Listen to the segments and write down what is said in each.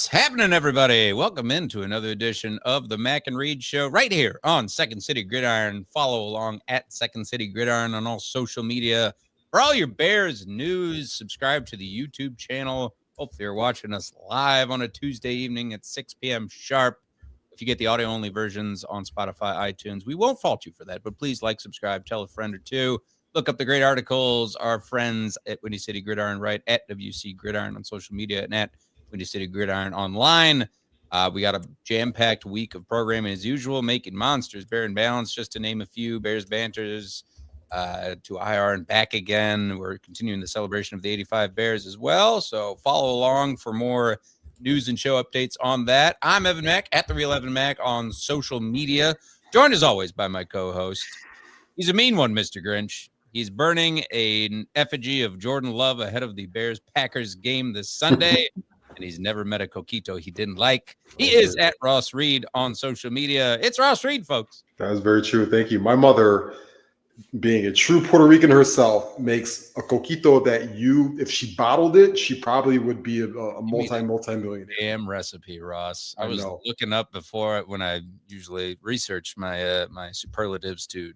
What's happening, everybody? Welcome into another edition of the Mac and Reed Show right here on Second City Gridiron. Follow along at Second City Gridiron on all social media for all your Bears news. Subscribe to the YouTube channel. Hopefully you're watching us live on a Tuesday evening at 6 p.m. sharp. If you get the audio-only versions on Spotify, iTunes, we won't fault you for that, but please like, subscribe, tell a friend or two. Look up the great articles. Our friends at Windy City Gridiron write at WC Gridiron on social media and at Windy City Gridiron online. We got a jam-packed week of programming as usual, making monsters, Bear and Balance, just to name a few. Bears Banters to IR and back again. We're continuing the celebration of the 85 Bears as well, so follow along for more news and show updates on that. I'm Evan Mack at The Real Evan Mack on social media, joined as always by my co-host. He's a mean one, Mr. Grinch. He's burning an effigy of Jordan Love ahead of the Bears-Packers game this Sunday. And he's never met a coquito he didn't like. He is at Ross Reed on social media. It's Ross Reed, folks. That is very true. Thank you. My mother, being a true Puerto Rican herself, makes a coquito that if she bottled it, she probably would be a multi-millionaire. Damn recipe, Ross. I was looking up before when I usually research my my superlatives to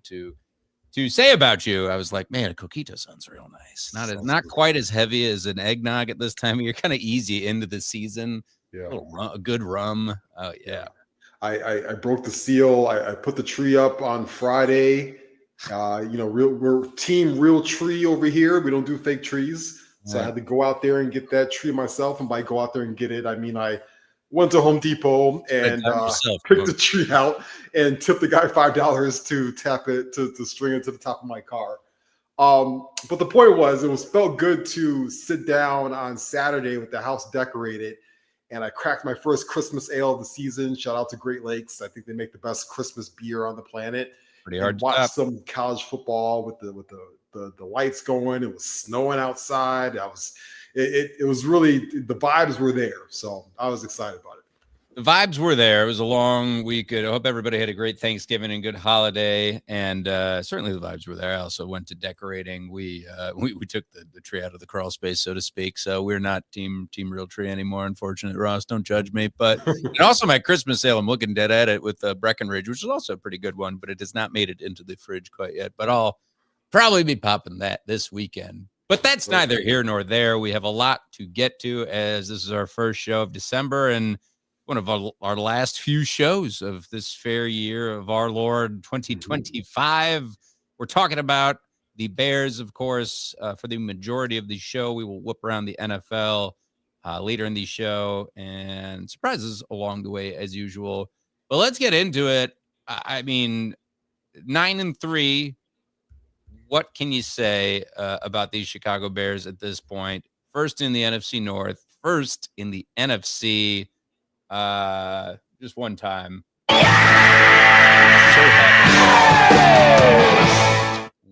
say about you. I was like, man, a coquito sounds real nice. Not quite as heavy as an eggnog at this time of year. Kind of easy into the season. Yeah, a good rum. Oh yeah. I broke the seal. I put the tree up on Friday. We're team real tree over here. We don't do fake trees. So I had to go out there and get that tree myself. And by go out there and get it, I mean I went to Home Depot and picked the tree out and tipped the guy $5 to tap it, to string it to the top of my car. But the point was, felt good to sit down on Saturday with the house decorated, and I cracked my first Christmas ale of the season. Shout out to Great Lakes. I think they make the best Christmas beer on the planet. Pretty hard to watch some college football with the lights going. It was snowing outside. It was really, the vibes were there. So I was excited about it. The vibes were there. It was a long week. I hope everybody had a great Thanksgiving and good holiday. And certainly the vibes were there. I also went to decorating. We took the tree out of the crawl space, so to speak. So we're not team real tree anymore, unfortunately. Ross, don't judge me. But and also my Christmas sale, I'm looking dead at it with Breckenridge, which is also a pretty good one, but it has not made it into the fridge quite yet. But I'll probably be popping that this weekend. But that's neither here nor there. We have a lot to get to, as this is our first show of December and one of our last few shows of this fair year of our Lord 2025. We're talking about the Bears, of course, for the majority of the show. We will whip around the NFL later in the show and surprises along the way as usual. But let's get into it. I mean, 9-3. What can you say about these Chicago Bears at this point? First in the NFC North, first in the NFC. Just one time. So happy.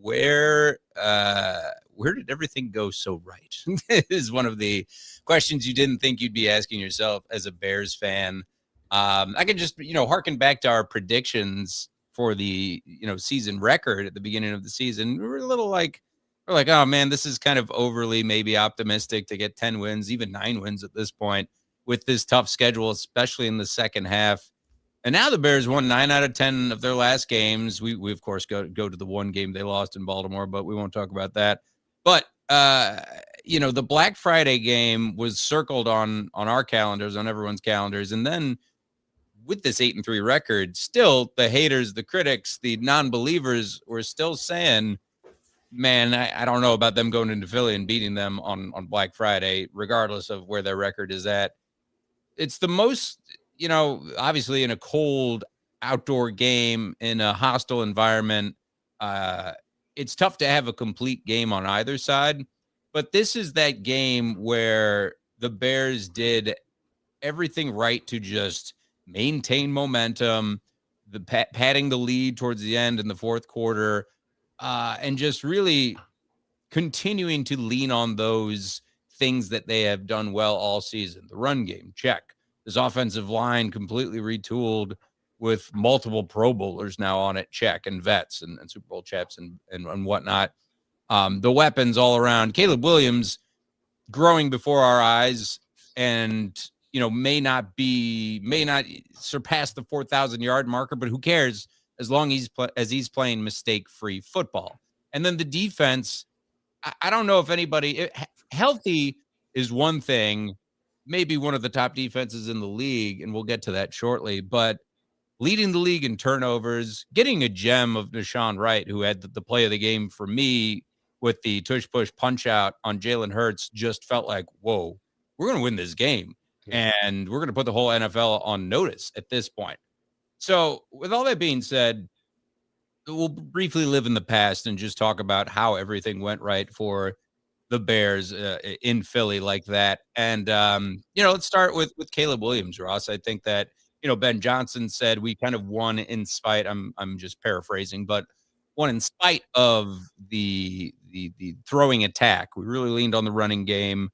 Where did everything go so right? Is one of the questions you didn't think you'd be asking yourself as a Bears fan. I can just, harken back to our predictions for the, season record at the beginning of the season. We're a little like, oh man, this is kind of overly maybe optimistic to get 10 wins, even 9 wins at this point with this tough schedule, especially in the second half. And now the Bears won 9 out of 10 of their last games. We of course go to the one game they lost in Baltimore, but we won't talk about that. But the Black Friday game was circled on our calendars, on everyone's calendars, and then with this 8-3 record, still the haters, the critics, the non-believers were still saying, man, I don't know about them going into Philly and beating them on Black Friday, regardless of where their record is at. It's the most, obviously in a cold outdoor game in a hostile environment, it's tough to have a complete game on either side. But this is that game where the Bears did everything right to just maintain momentum, padding the lead towards the end in the fourth quarter, and just really continuing to lean on those things that they have done well all season. The run game, check. This offensive line completely retooled with multiple Pro Bowlers now on it, check, and vets and Super Bowl champs and whatnot. The weapons all around. Caleb Williams growing before our eyes, and may not surpass the 4,000 yard marker, but who cares as long as he's playing mistake-free football. And then the defense, I don't know if anybody healthy is one thing, maybe one of the top defenses in the league, and we'll get to that shortly, but leading the league in turnovers, getting a gem of Deshaun Wright, who had the play of the game for me with the tush-push punch-out on Jalen Hurts, just felt like, whoa, we're going to win this game. And we're going to put the whole NFL on notice at this point. So with all that being said, we'll briefly live in the past and just talk about how everything went right for the Bears in Philly like that. And, let's start with Caleb Williams, Ross. I think that, Ben Johnson said we kind of won in spite. I'm just paraphrasing, but won in spite of the throwing attack. We really leaned on the running game.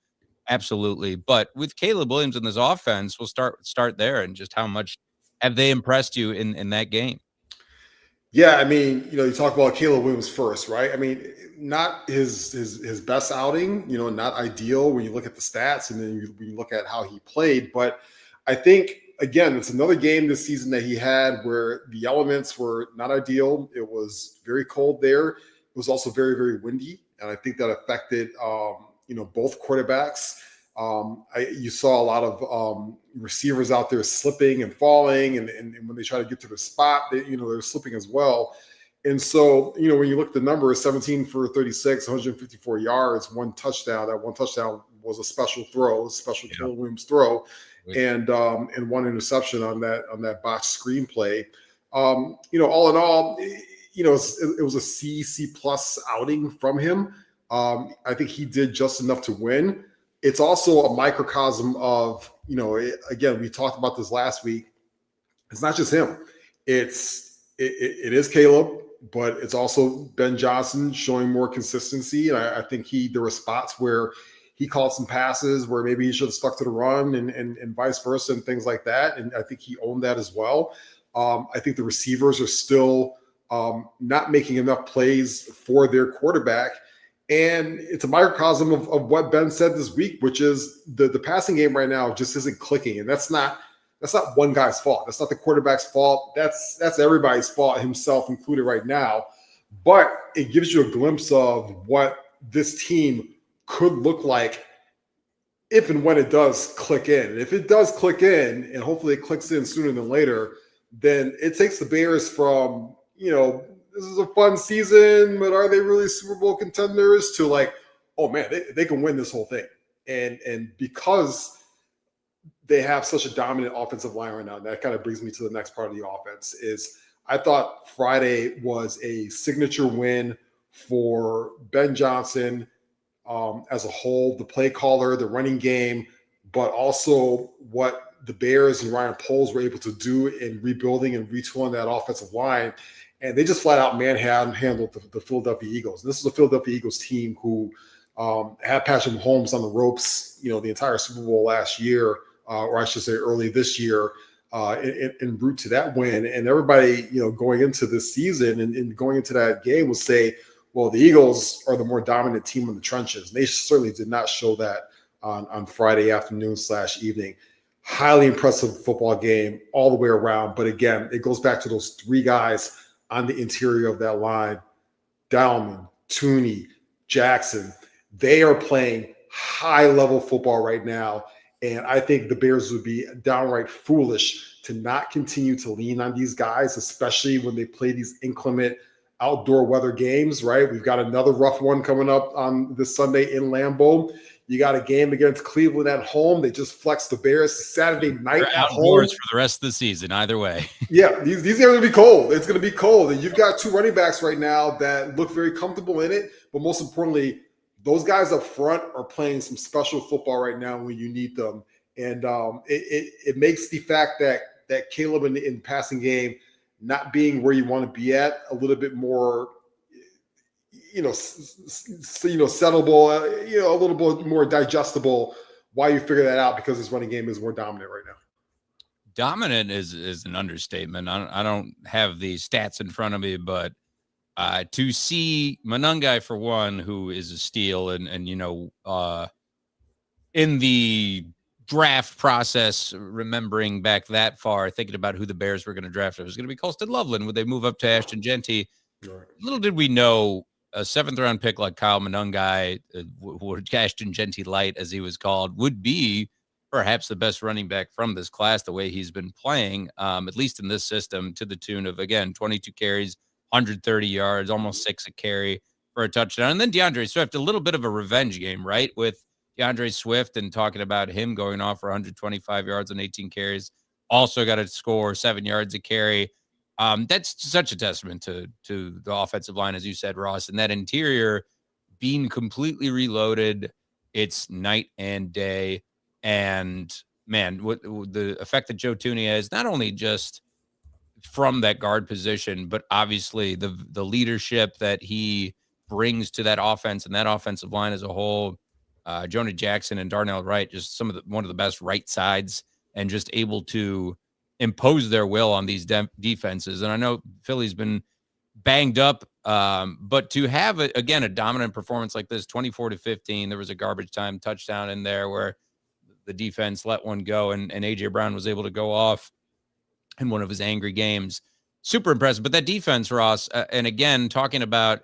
Absolutely. But with Caleb Williams in this offense, we'll start there, and just how much have they impressed you in that game? Yeah, I mean, you talk about Caleb Williams first, right? I mean, not his best outing, not ideal when you look at the stats and then when you look at how he played. But I think, again, it's another game this season that he had where the elements were not ideal. It was very cold there. It was also very, very windy. And I think that affected both quarterbacks. You saw a lot of receivers out there slipping and falling, and when they try to get to the spot, they're slipping as well. And so, when you look at the numbers, 17 for 36, 154 yards, one touchdown. That one touchdown was a special throw, a special Caleb Williams throw, and one interception on that box screenplay. All in all, it was a C plus outing from him. I think he did just enough to win. It's also a microcosm of, again, we talked about this last week. It's not just him. It is Caleb, but it's also Ben Johnson showing more consistency. And I think there were spots where he called some passes where maybe he should have stuck to the run and vice versa and things like that. And I think he owned that as well. I think the receivers are still not making enough plays for their quarterback. And it's a microcosm of what Ben said this week, which is the passing game right now just isn't clicking. And that's not one guy's fault. That's not the quarterback's fault. That's everybody's fault, himself included right now. But it gives you a glimpse of what this team could look like if and when it does click in. And if it does click in, and hopefully it clicks in sooner than later, then it takes the Bears from, this is a fun season, but are they really Super Bowl contenders, to like, oh man, they can win this whole thing. And because they have such a dominant offensive line right now, and that kind of brings me to the next part of the offense, is I thought Friday was a signature win for Ben Johnson as a whole, the play caller, the running game, but also what the Bears and Ryan Poles were able to do in rebuilding and retooling that offensive line. And they just flat out manhandled the Philadelphia Eagles. And this is a Philadelphia Eagles team who had Patrick Mahomes on the ropes, the entire Super Bowl last year, or I should say early this year, en route to that win. And everybody, going into this season and going into that game will say, well, the Eagles are the more dominant team in the trenches. And they certainly did not show that on Friday afternoon / evening. Highly impressive football game all the way around. But again, it goes back to those three guys on the interior of that line: Dalman, Tooney, Jackson. They are playing high-level football right now, and I think the Bears would be downright foolish to not continue to lean on these guys, especially when they play these inclement outdoor weather games, right? We've got another rough one coming up on this Sunday in Lambeau. You got a game against Cleveland at home. They just flexed the Bears Saturday night They're at outdoors home for the rest of the season, either way. Yeah, these are going to be cold. It's going to be cold. And you've got two running backs right now that look very comfortable in it. But most importantly, those guys up front are playing some special football right now when you need them. And it makes the fact that Caleb in the passing game not being where you want to be at a little bit more, settleable, a little bit more digestible while you figure that out, because this running game is more dominant right now. Dominant is an understatement. I don't have the stats in front of me, but to see Monangai, for one, who is a steal, and in the draft process, remembering back that far, thinking about who the Bears were going to draft. It was going to be Colston Loveland. Would they move up to Ashton Genty? Right. Little did we know a 7th-round pick like Kyle Monungai, or Ashton Genty Light, as he was called, would be perhaps the best running back from this class, the way he's been playing, at least in this system, to the tune of, again, 22 carries, 130 yards, almost 6 a carry for a touchdown. And then DeAndre Swift, a little bit of a revenge game, right? With DeAndre Swift and talking about him going off for 125 yards on 18 carries. Also got to score 7 yards a carry. That's such a testament to the offensive line, as you said, Ross, and that interior being completely reloaded. It's night and day. And man, what the effect that Joe Thuney has, not only just from that guard position, but obviously the leadership that he brings to that offense and that offensive line as a whole. Jonah Jackson and Darnell Wright, just one of the best right sides, and just able to impose their will on these defenses. And I know Philly's been banged up, but to have again a dominant performance like this, 24-15, there was a garbage time touchdown in there where the defense let one go, and AJ Brown was able to go off in one of his angry games. Super impressive. But that defense, Ross, and again, talking about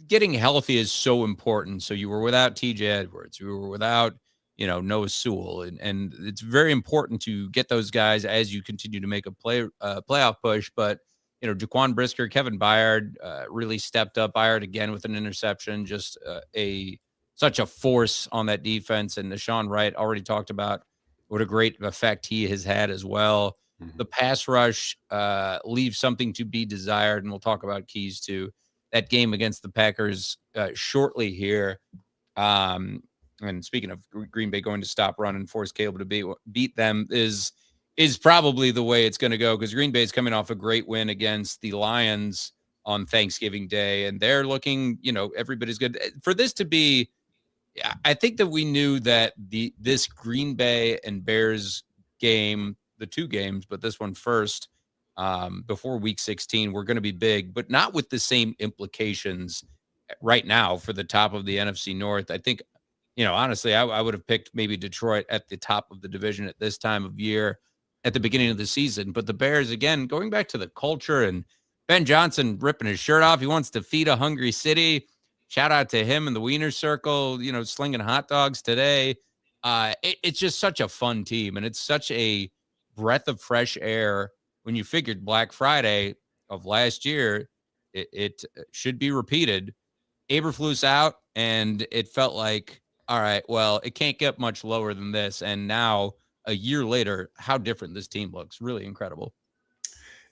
getting healthy is so important. So you were without TJ Edwards, you were without, Noah Sewell, and it's very important to get those guys as you continue to make a playoff push. But Jaquan Brisker, Kevin Byard really stepped up. Byard again with an interception, just such a force on that defense. And Deshaun Wright already talked about what a great effect he has had as well. Mm-hmm. The pass rush leaves something to be desired, and we'll talk about keys to that game against the Packers shortly here. And speaking of Green Bay going to stop run and force Caleb to beat them is probably the way it's going to go, because Green Bay is coming off a great win against the Lions on Thanksgiving Day, and they're looking, everybody's good. For this to be, I think that we knew that this Green Bay and Bears game, the two games, but this one first, before week 16, were going to be big, but not with the same implications right now for the top of the NFC North. I think, honestly, I would have picked maybe Detroit at the top of the division at this time of year at the beginning of the season. But the Bears, again, going back to the culture, and Ben Johnson ripping his shirt off. He wants to feed a hungry city. Shout out to him and the Wiener Circle, slinging hot dogs today. It's just such a fun team, and it's such a breath of fresh air when you figured Black Friday of last year, it should be repeated. Eberflus out, and it felt like, all right, well, it can't get much lower than this. And now, a year later, how different this team looks. Really incredible.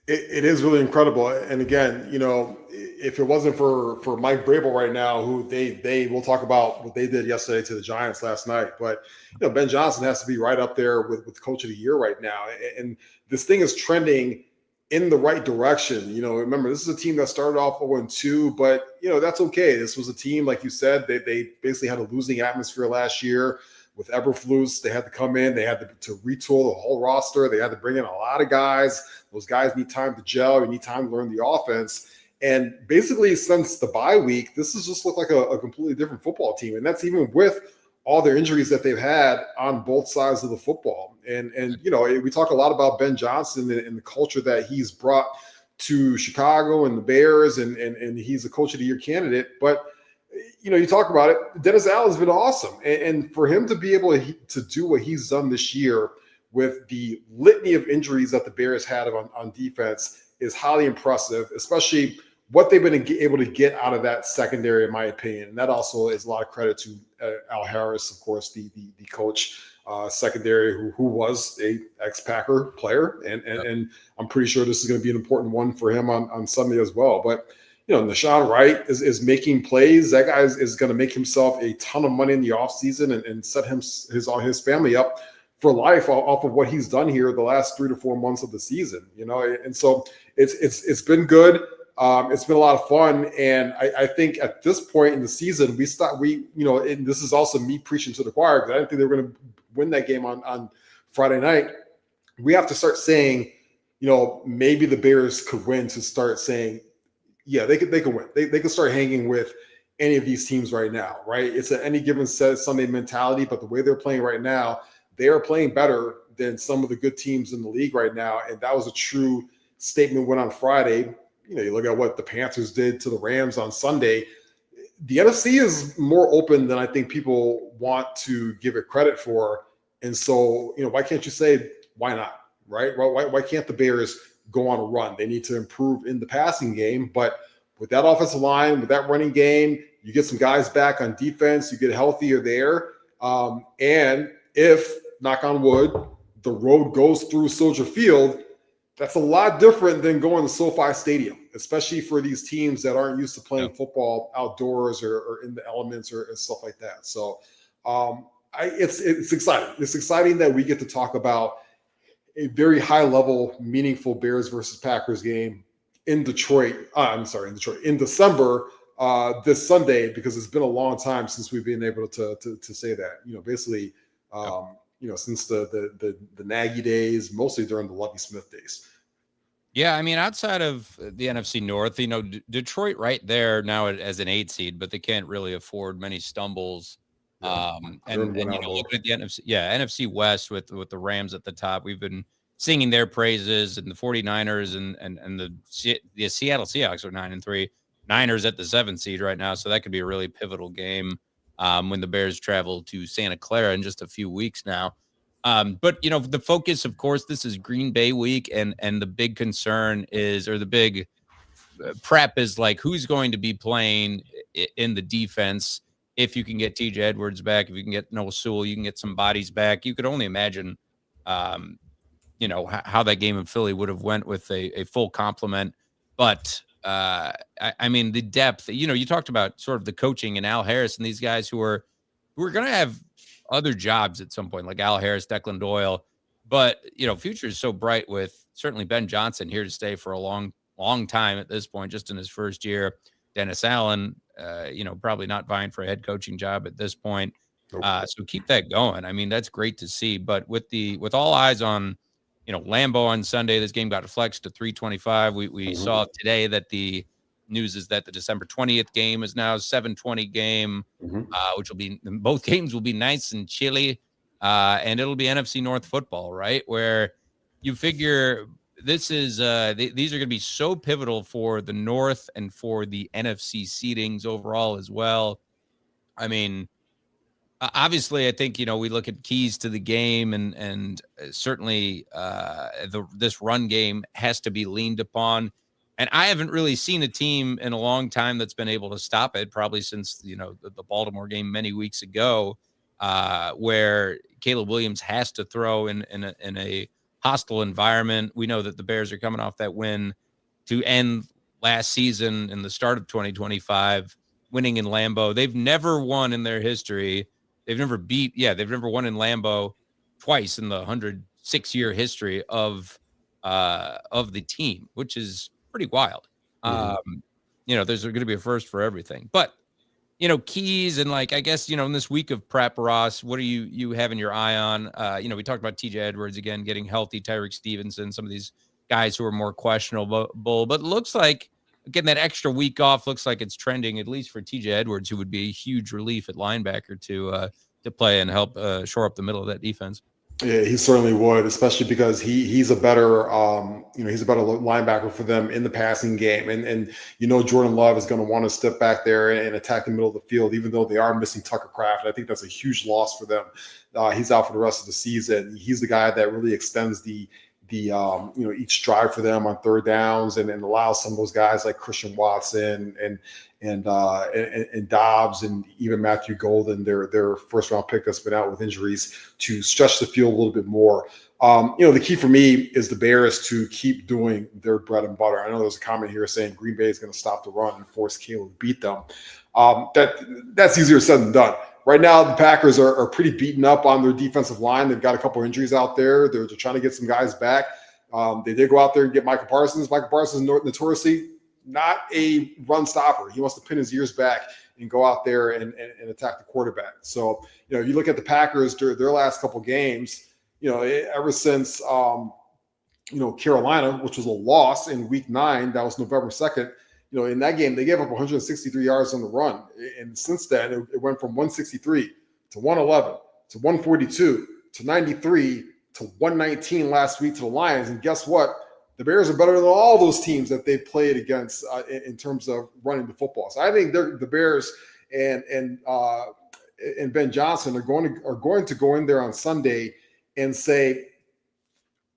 It is really incredible. And again, if it wasn't for Mike Vrabel right now, who we'll talk about what they did yesterday to the Giants last night. But, Ben Johnson has to be right up there with Coach of the Year right now. And this thing is trending in the right direction. Remember, this is a team that started off 0-2, but, that's okay. This was a team, like you said, they basically had a losing atmosphere last year. With Eberflus, they had to come in. They had to retool the whole roster. They had to bring in a lot of guys. Those guys need time to gel. You need time to learn the offense. And basically, since the bye week, this has just looked like a completely different football team. And that's even with all their injuries that they've had on both sides of the football. And we talk a lot about Ben Johnson and the culture that he's brought to Chicago and the Bears, and he's a Coach of the Year candidate. But you talk about it, Dennis Allen's been awesome. And for him to be able to do what he's done this year with the litany of injuries that the Bears had on defense is highly impressive, especially what they've been able to get out of that secondary, in my opinion. And that also is a lot of credit to Al Harris, of course, the coach secondary who was a ex-Packer player. And I'm pretty sure this is going to be an important one for him on Sunday as well. But Deshaun Wright is making plays. That guy is going to make himself a ton of money in the offseason and set his family up for life off of what he's done here the last 3 to 4 months of the season. And so it's been good. It's been a lot of fun, and I think at this point in the season, and this is also me preaching to the choir, because I didn't think they were going to win that game on Friday night. We have to start saying, maybe the Bears could win, to start saying, yeah, they could win. They could start hanging with any of these teams right now, right? It's an any given Sunday mentality, but the way they're playing right now, they are playing better than some of the good teams in the league right now. And that was a true statement when on Friday, you look at what the Panthers did to the Rams on Sunday. The NFC is more open than I think people want to give it credit for. And so, why can't you say, why not, right? Why can't the Bears go on a run? They need to improve in the passing game. But with that offensive line, with that running game, you get some guys back on defense, you get healthier there. And if, knock on wood, the road goes through Soldier Field, that's a lot different than going to SoFi Stadium, especially for these teams that aren't used to playing football outdoors or in the elements or stuff like that. So it's exciting. It's exciting that we get to talk about a very high level, meaningful Bears versus Packers game in Detroit. In December this Sunday, because it's been a long time since we've been able to say that. Basically. Since the Nagy days, mostly during the Lovie Smith days. Yeah, I mean, outside of the NFC North, Detroit right there now as an 8 seed, but they can't really afford many stumbles. Looking at the NFC West with the Rams at the top, we've been singing their praises, and the 49ers and the Seattle Seahawks are 9-3, Niners at the 7th seed right now, so that could be a really pivotal game. When the Bears travel to Santa Clara in just a few weeks now. But, the focus, of course, this is Green Bay week. And the big concern is, or the big prep is like, who's going to be playing in the defense? If you can get TJ Edwards back, if you can get Noah Sewell, you can get some bodies back. You could only imagine, how that game in Philly would have went with a full complement. But I mean, the depth, you talked about sort of the coaching and Al Harris and these guys who are going to have other jobs at some point, like Al Harris, Declan Doyle. But, future is so bright with certainly Ben Johnson here to stay for a long, long time at this point, just in his first year. Dennis Allen, probably not vying for a head coaching job at this point. So keep that going. I mean, that's great to see. But with all eyes on, Lambeau on Sunday, this game got flexed to 3:25. We saw today that the news is that the December 20th game is now a 7:20 game, which will be, both games will be nice and chilly. And it'll be NFC North football, right? Where you figure this is, these are going to be so pivotal for the North and for the NFC seedings overall as well. I mean, obviously, I think, we look at keys to the game and certainly this run game has to be leaned upon. And I haven't really seen a team in a long time that's been able to stop it, probably since, the Baltimore game many weeks ago, where Caleb Williams has to throw in a hostile environment. We know that the Bears are coming off that win to end last season in the start of 2025, winning in Lambeau. They've never won in their history. They've never won in Lambeau twice in the 106-year history of the team, which is pretty wild. There's going to be a first for everything. But, keys and I guess, in this week of prep, Ross, what are you having your eye on? We talked about TJ Edwards again, getting healthy, Tyreek Stevenson, some of these guys who are more questionable, but it looks like getting that extra week off looks like it's trending, at least for TJ Edwards, who would be a huge relief at linebacker to play and help shore up the middle of that defense. Yeah, he certainly would, especially because he's a better he's a better linebacker for them in the passing game, and Jordan Love is going to want to step back there and attack the middle of the field, even though they are missing Tucker Kraft. I think that's a huge loss for them. He's out for the rest of the season. He's the guy that really extends the each drive for them on third downs and allows some of those guys like Christian Watson and Dobbs and even Matthew Golden, their first round pick that's been out with injuries, to stretch the field a little bit more. The key for me is the Bears to keep doing their bread and butter. I know there's a comment here saying Green Bay is going to stop the run and force Caleb to beat them. That's easier said than done. Right now, the Packers are pretty beaten up on their defensive line. They've got a couple injuries out there. They're trying to get some guys back. They did go out there and get Michael Parsons. Michael Parsons notoriously not a run stopper. He wants to pin his ears back and go out there and attack the quarterback. So, you look at the Packers during their last couple games, ever since, Carolina, which was a loss in week 9, that was November 2nd. In that game, they gave up 163 yards on the run. And since then, it went from 163 to 111 to 142 to 93 to 119 last week to the Lions. And guess what? The Bears are better than all those teams that they've played against in terms of running the football. So I think the Bears and Ben Johnson are going to go in there on Sunday and say,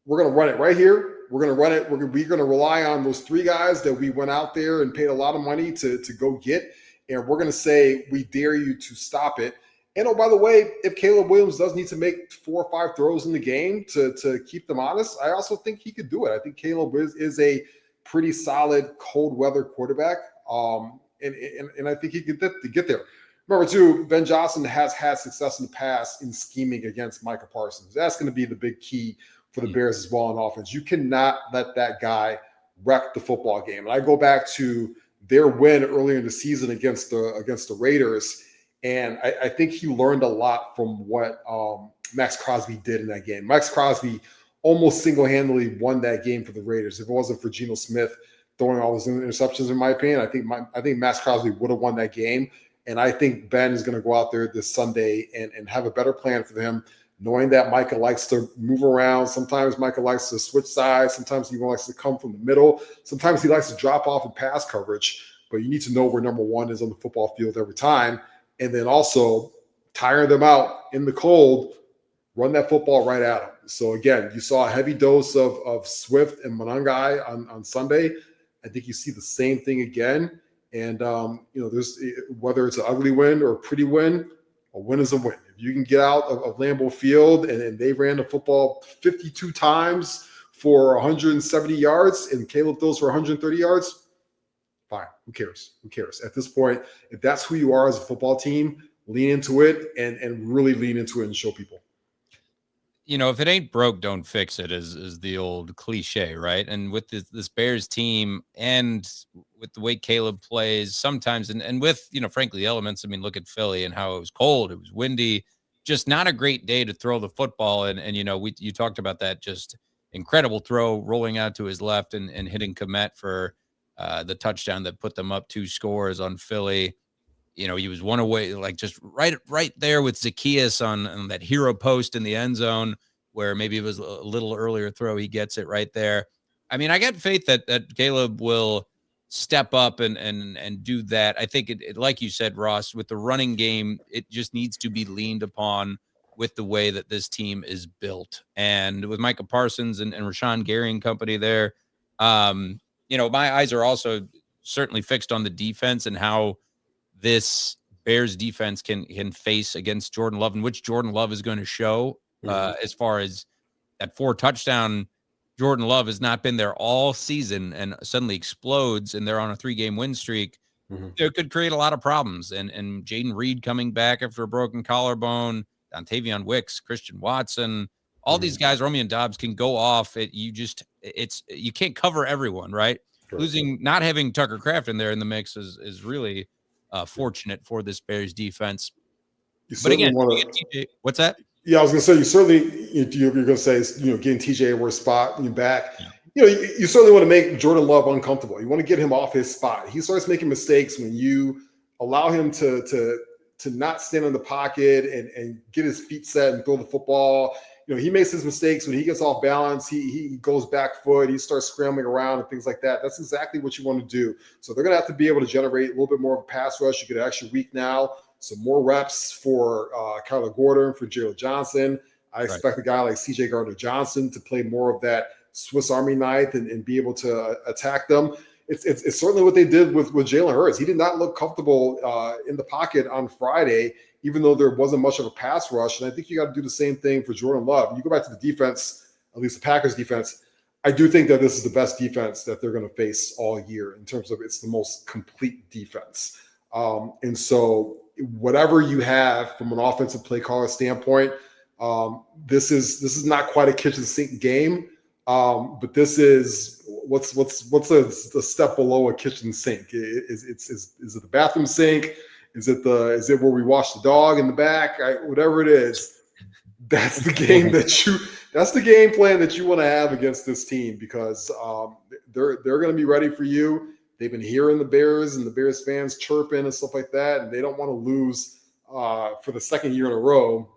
we're going to run it right here. We're going to run it. We're going to rely on those three guys that we went out there and paid a lot of money to go get. And we're going to say, we dare you to stop it. And, oh, by the way, if Caleb Williams does need to make 4 or 5 throws in the game to keep them honest, I also think he could do it. I think Caleb is a pretty solid cold weather quarterback. And I think he could get there. Remember, too, Ben Johnson has had success in the past in scheming against Micah Parsons. That's going to be the big key for the Bears as well on offense. You cannot let that guy wreck the football game. And I go back to their win earlier in the season against the Raiders, and I think he learned a lot from what Max Crosby did in that game. Max Crosby almost single-handedly won that game for the Raiders. If it wasn't for Geno Smith throwing all those interceptions, in my opinion, I think Max Crosby would have won that game. And I think Ben is going to go out there this Sunday and have a better plan for him, knowing that Micah likes to move around. Sometimes Micah likes to switch sides. Sometimes he likes to come from the middle. Sometimes he likes to drop off in pass coverage. But you need to know where number one is on the football field every time. And then also tire them out in the cold, run that football right at them. So, again, you saw a heavy dose of Swift and Monangai on Sunday. I think you see the same thing again. And, there's whether it's an ugly win or a pretty win, a win is a win. If you can get out of Lambeau Field and they ran the football 52 times for 170 yards and Caleb throws for 130 yards, fine. Who cares? At this point, if that's who you are as a football team, lean into it and really lean into it and show people. If it ain't broke, don't fix it is the old cliche, right? And with this Bears team and with the way Caleb plays sometimes, and with, frankly, elements, look at Philly and how it was cold, it was windy, just not a great day to throw the football. And you talked about that just incredible throw rolling out to his left and hitting Kmet for the touchdown that put them up 2 scores on Philly. He was one away, like just right there with Zacchaeus on that hero post in the end zone, where maybe it was a little earlier throw. He gets it right there. I got faith that Caleb will step up and do that. I think it like you said, Ross, with the running game, it just needs to be leaned upon with the way that this team is built. And with Micah Parsons and Rashawn Gary and company there, my eyes are also certainly fixed on the defense and how this Bears defense can face against Jordan Love, and which Jordan Love is going to show as far as that 4 touchdown. Jordan Love has not been there all season and suddenly explodes, and they're on a 3-game win streak. It could create a lot of problems. And Jaden Reed coming back after a broken collarbone, Dontavion Wicks, Christian Watson, all these guys, Romeo Dobbs, can go off. You can't cover everyone, right? Sure. Not having Tucker Kraft in there in the mix is really fortunate for this Bears defense. But again, TJ, what's that? Yeah, I was going to say, you're going to say, getting TJ a worse spot back. Yeah. You certainly want to make Jordan Love uncomfortable. You want to get him off his spot. He starts making mistakes when you allow him to not stand in the pocket and get his feet set and throw the football. He makes his mistakes when he gets off balance. He goes back foot. He starts scrambling around and things like that. That's exactly what you want to do. So they're going to have to be able to generate a little bit more of a pass rush. You get an extra week now. Some more reps for Kyler Gordon, for Jalen Johnson. I expect a guy like C.J. Gardner-Johnson to play more of that Swiss Army knife and be able to attack them. It's certainly what they did with Jalen Hurts. He did not look comfortable in the pocket on Friday, even though there wasn't much of a pass rush. And I think you got to do the same thing for Jordan Love. You go back to the defense, at least the Packers defense. I do think that this is the best defense that they're going to face all year in terms of it's the most complete defense. And so whatever you have from an offensive play caller standpoint, this is not quite a kitchen sink game, but this is what's a step below a kitchen sink. Is it the bathroom sink? Is it where we wash the dog in the back? Whatever it is, that's the game that's the game plan that you want to have against this team, because they're going to be ready for you. They've been hearing the Bears and the Bears fans chirping and stuff like that, and they don't want to lose for the second year in a row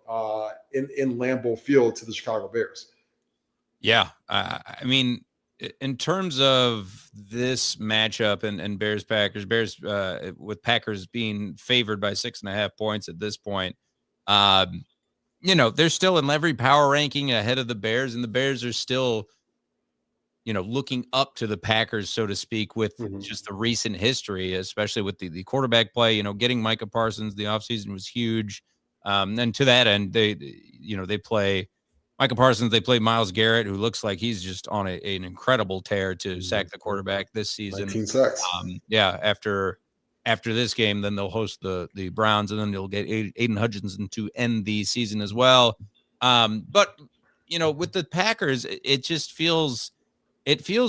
in Lambeau Field to the Chicago Bears. Yeah. I mean, in terms of this matchup and Bears with Packers being favored by 6.5 points at this point, they're still in every power ranking ahead of the Bears, and the Bears are still, looking up to the Packers, so to speak, with just the recent history, especially with the quarterback play. Getting Micah Parsons the offseason was huge. And to that end, they play Micah Parsons. They play Myles Garrett, who looks like he's just on an incredible tear to sack the quarterback this season. 19 sacks. After this game, then they'll host the Browns, and then they'll get Aiden Hutchinson to end the season as well. But with the Packers, it just feels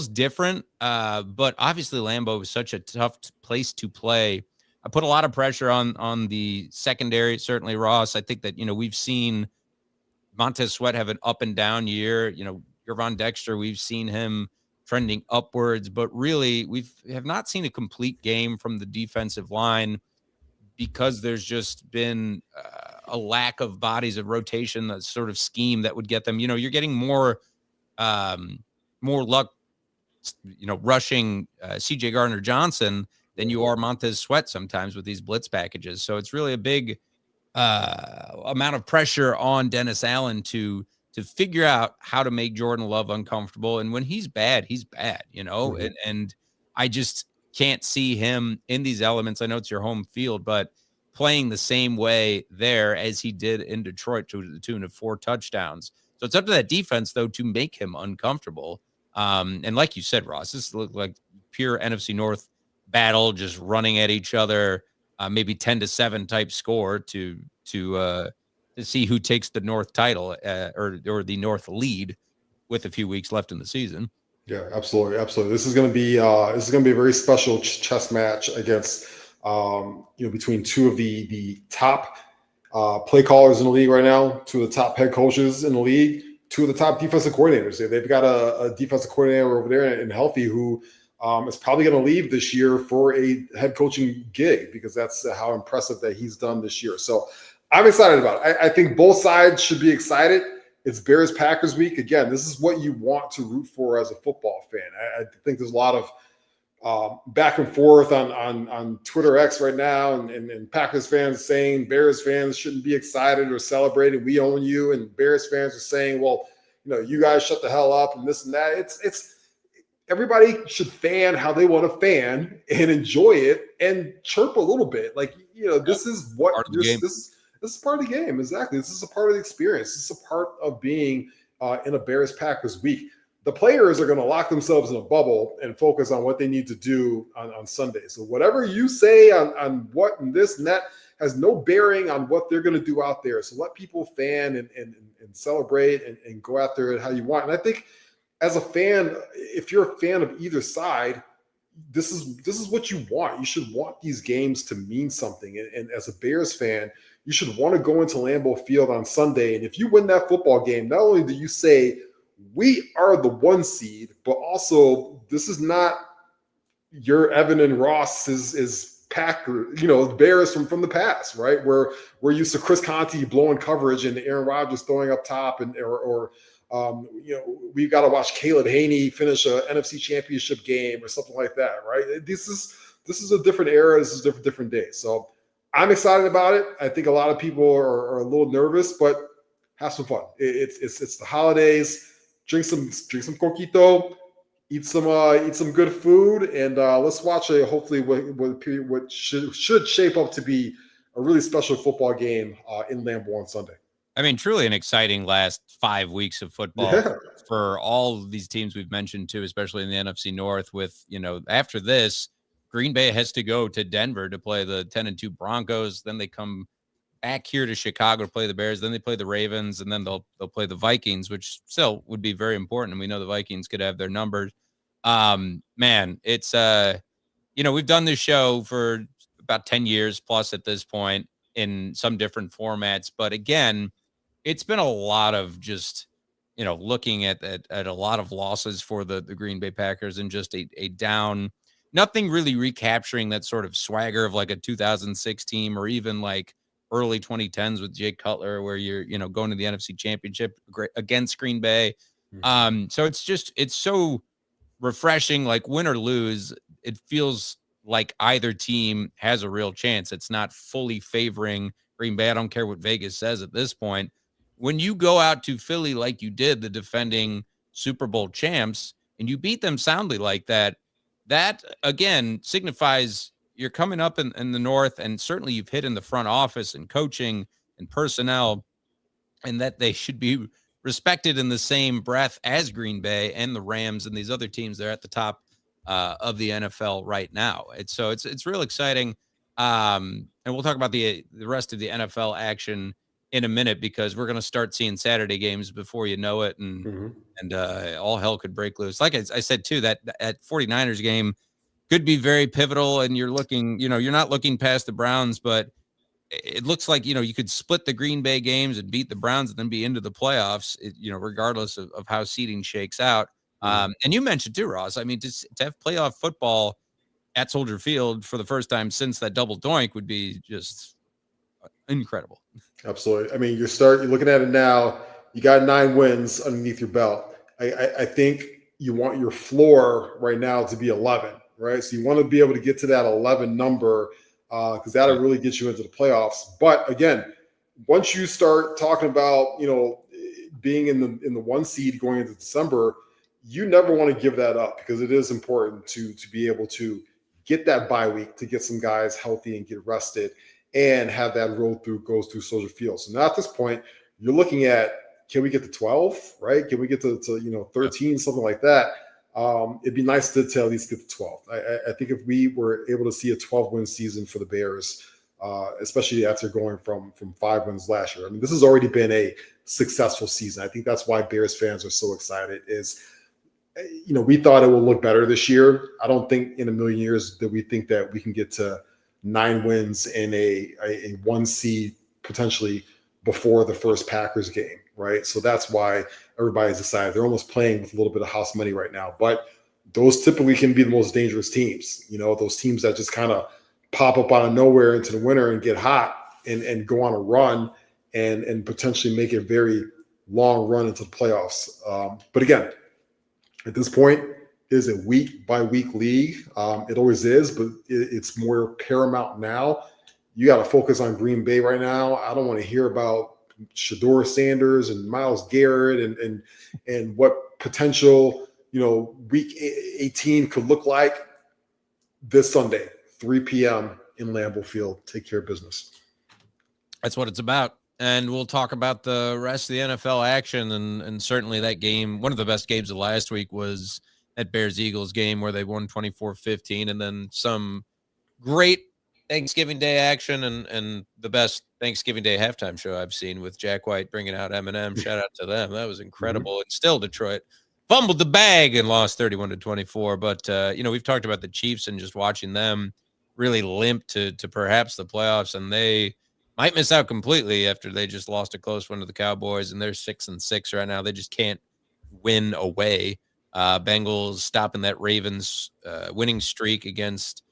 different. But obviously Lambeau is such a tough place to play. I put a lot of pressure on the secondary. Certainly Ross. I think that, we've seen Montez Sweat have an up and down year. Gervon Dexter, we've seen him trending upwards, but really we have not seen a complete game from the defensive line because there's just been a lack of bodies of rotation, that sort of scheme that would get them. You're getting more luck, rushing CJ Gardner-Johnson than you are Montez Sweat sometimes with these blitz packages. So it's really a big amount of pressure on Dennis Allen to figure out how to make Jordan Love uncomfortable. And when he's bad, and I just can't see him in these elements. I know it's your home field, but playing the same way there as he did in Detroit to the tune of 4 touchdowns. So it's up to that defense, though, to make him uncomfortable. And like you said, Ross, this looked like pure NFC North battle, just running at each other, maybe 10-7 type score to see who takes the North title or the North lead with a few weeks left in the season. Yeah, absolutely. This is going to be a very special chess match against between two of the top play callers in the league right now, two of the top head coaches in the league, two of the top defensive coordinators. They've got a defensive coordinator over there in Healthy who is probably going to leave this year for a head coaching gig because that's how impressive that he's done this year. So I'm excited about it. I think both sides should be excited. It's Bears-Packers week. Again, this is what you want to root for as a football fan. I think there's a lot of back and forth on Twitter X right now, and Packers fans saying Bears fans shouldn't be excited or celebrated. We own you. And Bears fans are saying, well, you guys shut the hell up and this and that. It's everybody should fan how they want to fan and enjoy it and chirp a little bit. This is what this is part of the game. Exactly. This is a part of the experience. This is a part of being in a Bears-Packers week. The players are going to lock themselves in a bubble and focus on what they need to do on Sunday. So whatever you say on what and this and that has no bearing on what they're going to do out there. So let people fan and celebrate and go out there how you want. And I think as a fan, if you're a fan of either side, this is what you want. You should want these games to mean something. And as a Bears fan, you should want to go into Lambeau Field on Sunday. And if you win that football game, not only do you say, we are the 1 seed, but also this is not your Evan and Ross is Packer, Bears from the past, right? Where we're used to Chris Conte blowing coverage and Aaron Rodgers throwing up top we've got to watch Caleb Haney finish a NFC championship game or something like that, right? This is a different era. This is a different day. So I'm excited about it. I think a lot of people are a little nervous, but have some fun. It's the holidays. Drink some coquito, eat some good food, and let's watch hopefully what should shape up to be a really special football game in Lambeau on Sunday. I mean, truly an exciting last 5 weeks of football for all of these teams we've mentioned too, especially in the NFC North. With after this, Green Bay has to go to Denver to play the 10-2 Broncos. Then they come back here to Chicago to play the Bears. Then they play the Ravens, and then they'll play the Vikings, which still would be very important. And we know the Vikings could have their numbers. Man, it's we've done this show for about 10 years plus at this point in some different formats. But again, it's been a lot of just looking at a lot of losses for the Green Bay Packers and just a down. Nothing really recapturing that sort of swagger of like a 2006 team or even like early 2010s with Jay Cutler, where you're, going to the NFC Championship against Green Bay. So it's so refreshing, like win or lose, it feels like either team has a real chance. It's not fully favoring Green Bay. I don't care what Vegas says at this point. When you go out to Philly like you did, the defending Super Bowl champs, and you beat them soundly like that, that again signifies you're coming up in the North, and certainly you've hit in the front office and coaching and personnel, and that they should be respected in the same breath as Green Bay and the Rams and these other teams. They're at the top of the NFL right now. It's real exciting. And we'll talk about the rest of the NFL action in a minute, because we're going to start seeing Saturday games before you know it. And all hell could break loose. Like I said, too, that 49ers game could be very pivotal, and you're looking, you're not looking past the Browns, but it looks like, you could split the Green Bay games and beat the Browns and then be into the playoffs, regardless of how seeding shakes out. And you mentioned too, Ross, I mean, to have playoff football at Soldier Field for the first time since that double doink would be just incredible. Absolutely. I mean, you're looking at it now, you got 9 wins underneath your belt. I think you want your floor right now to be 11, right? So you want to be able to get to that 11 number, because that'll really get you into the playoffs. But again, once you start talking about, being in the 1 seed going into December, you never want to give that up, because it is important to be able to get that bye week, to get some guys healthy and get rested, and have that goes through Soldier Field. So now at this point, you're looking at, can we get to 12, right? Can we get to 13, something like that? It'd be nice to at least get to 12. I think if we were able to see a 12-win season for the Bears, especially after going from 5 wins last year. I mean, this has already been a successful season. I think that's why Bears fans are so excited is, we thought it would look better this year. I don't think in a million years that we think that we can get to 9 wins in a 1 seed potentially before the first Packers game, right? So that's why everybody's decided they're almost playing with a little bit of house money right now. But those typically can be the most dangerous teams, those teams that just kind of pop up out of nowhere into the winter and get hot and go on a run and potentially make a very long run into the playoffs. But again, at this point, it is a week-by-week league. It always is, but it's more paramount now. You got to focus on Green Bay right now. I don't want to hear about Shedeur Sanders and Myles Garrett and what potential, week 18 could look like this Sunday, 3 p.m. in Lambeau Field. Take care of business. That's what it's about. And we'll talk about the rest of the NFL action. And certainly that game, one of the best games of last week was that Bears-Eagles game where they won 24-15. And then some great Thanksgiving Day action and the best Thanksgiving Day halftime show I've seen with Jack White bringing out Eminem. Shout out to them. That was incredible. And still Detroit fumbled the bag and lost 31-24. But, we've talked about the Chiefs and just watching them really limp to perhaps the playoffs. And they might miss out completely after they just lost a close one to the Cowboys, and they're 6-6 right now. They just can't win away. Bengals stopping that Ravens winning streak against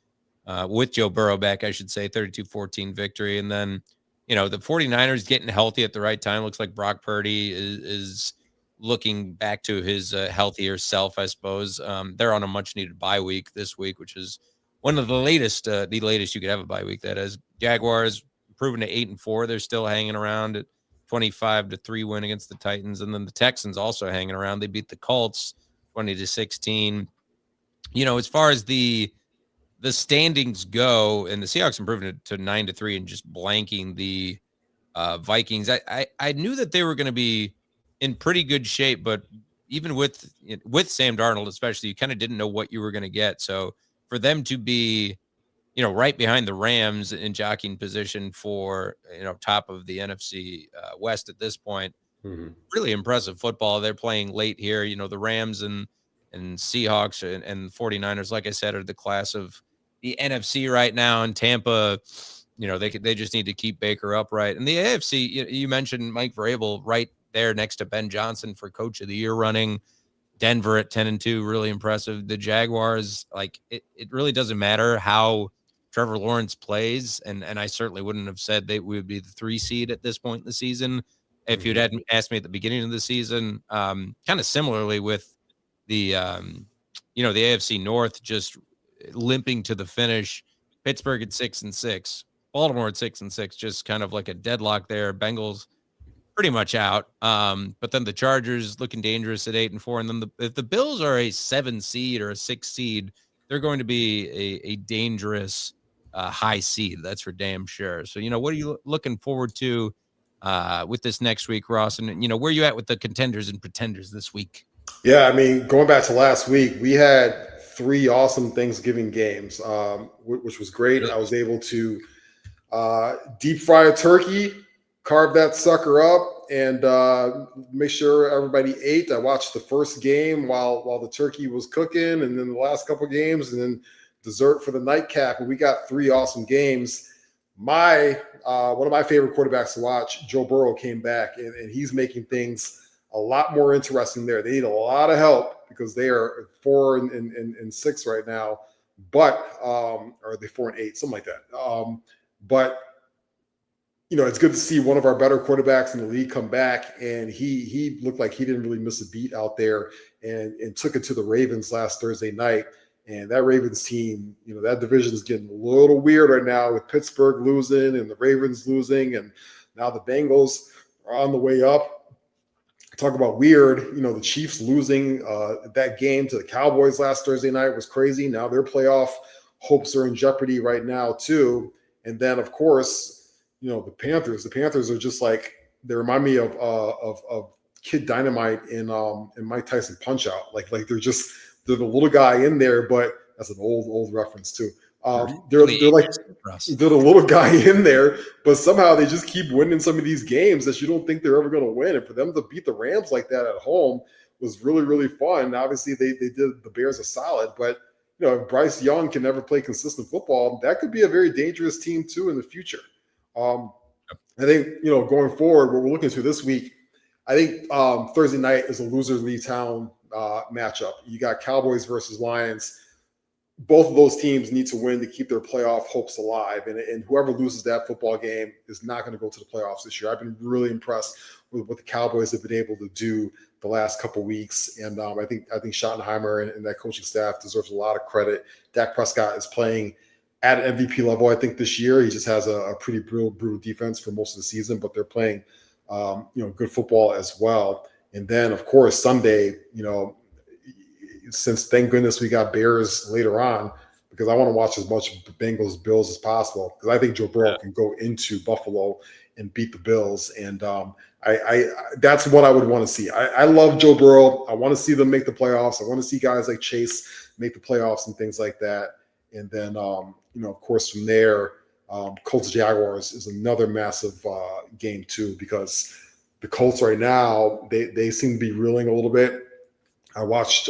with Joe Burrow back, I should say, 32-14 victory. And then, the 49ers getting healthy at the right time. Looks like Brock Purdy is looking back to his healthier self, I suppose. They're on a much-needed bye week this week, which is one of the latest you could have a bye week, that is. Jaguars proven to 8-4. They're still hanging around at 25-3 win against the Titans. And then the Texans also hanging around. They beat the Colts 20-16. As far as the standings go, and the Seahawks improved it to 9-3 and just blanking the Vikings. I knew that they were going to be in pretty good shape, but even with Sam Darnold, especially, you kind of didn't know what you were going to get. So for them to be, right behind the Rams in jockeying position for, top of the NFC West at this point, really impressive football. They're playing late here. The Rams and Seahawks and 49ers, like I said, are the class of the NFC right now. And Tampa, they just need to keep Baker upright. And the AFC, you mentioned Mike Vrabel right there next to Ben Johnson for Coach of the Year running. Denver at 10-2, really impressive. The Jaguars, it really doesn't matter how Trevor Lawrence plays, and I certainly wouldn't have said they would be the 3 seed at this point in the season if you'd had asked me at the beginning of the season. Kind of similarly with the the AFC North just limping to the finish. Pittsburgh at 6-6, Baltimore at 6-6, just kind of like a deadlock there. Bengals pretty much out. But then the Chargers looking dangerous at 8-4. And then if the Bills are a 7 seed or a 6 seed, they're going to be a dangerous high seed. That's for damn sure. So, what are you looking forward to with this next week, Ross? And, where are you at with the contenders and pretenders this week? Yeah, I mean, going back to last week, we had 3 awesome Thanksgiving games, which was great. I was able to deep fry a turkey, carve that sucker up, and make sure everybody ate. I watched the first game while the turkey was cooking, and then the last couple games, and then dessert for the nightcap. And we got 3 awesome games. One of my favorite quarterbacks to watch, Joe Burrow, came back, and he's making things a lot more interesting there. They need a lot of help because they are 4-6 right now, but or are they 4-8, something like that. But it's good to see one of our better quarterbacks in the league come back, and he looked like he didn't really miss a beat out there, and took it to the Ravens last Thursday night. And that Ravens team, that division is getting a little weird right now with Pittsburgh losing and the Ravens losing, and now the Bengals are on the way up. Talk about weird, the Chiefs losing that game to the Cowboys last Thursday night was crazy. Now their playoff hopes are in jeopardy right now too. And then, of course, the Panthers. The Panthers are just like, they remind me of Kid Dynamite in Mike Tyson Punch Out. Like they're the little guy in there, but that's an old reference too. They're like the little guy in there, but somehow they just keep winning some of these games that you don't think they're ever going to win. And for them to beat the Rams like that at home was really, really fun. Obviously, they did the Bears a solid, but if Bryce Young can never play consistent football, that could be a very dangerous team too in the future. I think going forward, what we're looking to this week, I think Thursday night is a loser leave town matchup. You got Cowboys versus Lions. Both of those teams need to win to keep their playoff hopes alive. And whoever loses that football game is not going to go to the playoffs this year. I've been really impressed with what the Cowboys have been able to do the last couple of weeks. And I think Schottenheimer and that coaching staff deserves a lot of credit. Dak Prescott is playing at an MVP level, I think, this year. He just has a pretty brutal defense for most of the season, but they're playing good football as well. And then, of course, Sunday, since thank goodness we got Bears later on, because I want to watch as much Bengals Bills as possible, because I think Joe Burrow can go into Buffalo and beat the Bills, and I that's what I would want to see. I love Joe Burrow. I want to see them make the playoffs. I want to see guys like Chase make the playoffs and things like that. And then of course from there, Colts Jaguars is another massive game too, because the Colts right now they seem to be reeling a little bit. I watched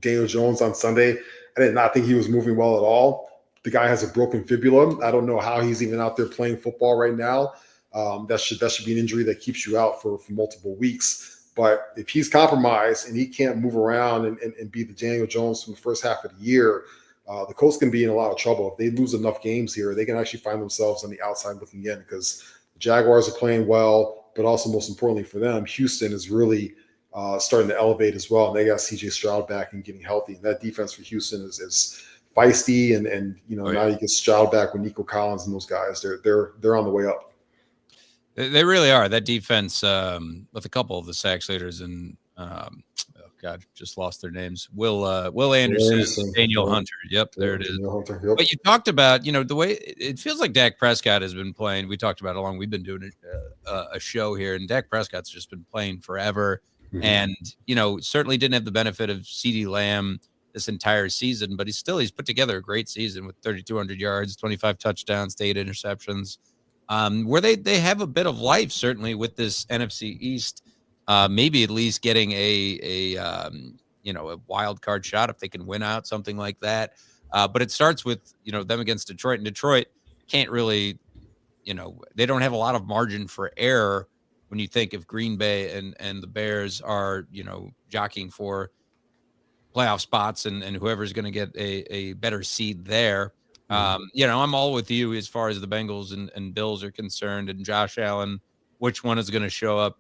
Daniel Jones on Sunday. I did not think he was moving well at all. The guy has a broken fibula. I don't know how he's even out there playing football right now. That should be an injury that keeps you out for multiple weeks. But if he's compromised and he can't move around and be the Daniel Jones from the first half of the year, the Colts can be in a lot of trouble. If they lose enough games here, they can actually find themselves on the outside looking in, because the Jaguars are playing well, but also most importantly for them, Houston is really starting to elevate as well. And they got CJ Stroud back and getting healthy. And that defense for Houston is feisty. And now you get Stroud back with Nico Collins and those guys. They're on the way up. They really are. That defense, with a couple of the sacks leaders, and just lost their names. Will Anderson, Daniel Hunter. Yep, there it is. Hunter, yep. But you talked about, the way it feels like Dak Prescott has been playing. We talked about how long we've been doing a show here, and Dak Prescott's just been playing forever. Mm-hmm. And, certainly didn't have the benefit of CeeDee Lamb this entire season, but he's put together a great season with 3,200 yards, 25 touchdowns, 8 interceptions. Where they have a bit of life, certainly, with this NFC East, maybe at least getting a wild card shot if they can win out, something like that. But it starts with, them against Detroit, and Detroit can't really, they don't have a lot of margin for error when you think if Green Bay and the Bears are, jockeying for playoff spots and whoever's going to get a better seed there. I'm all with you as far as the Bengals and Bills are concerned, and Josh Allen, which one is going to show up?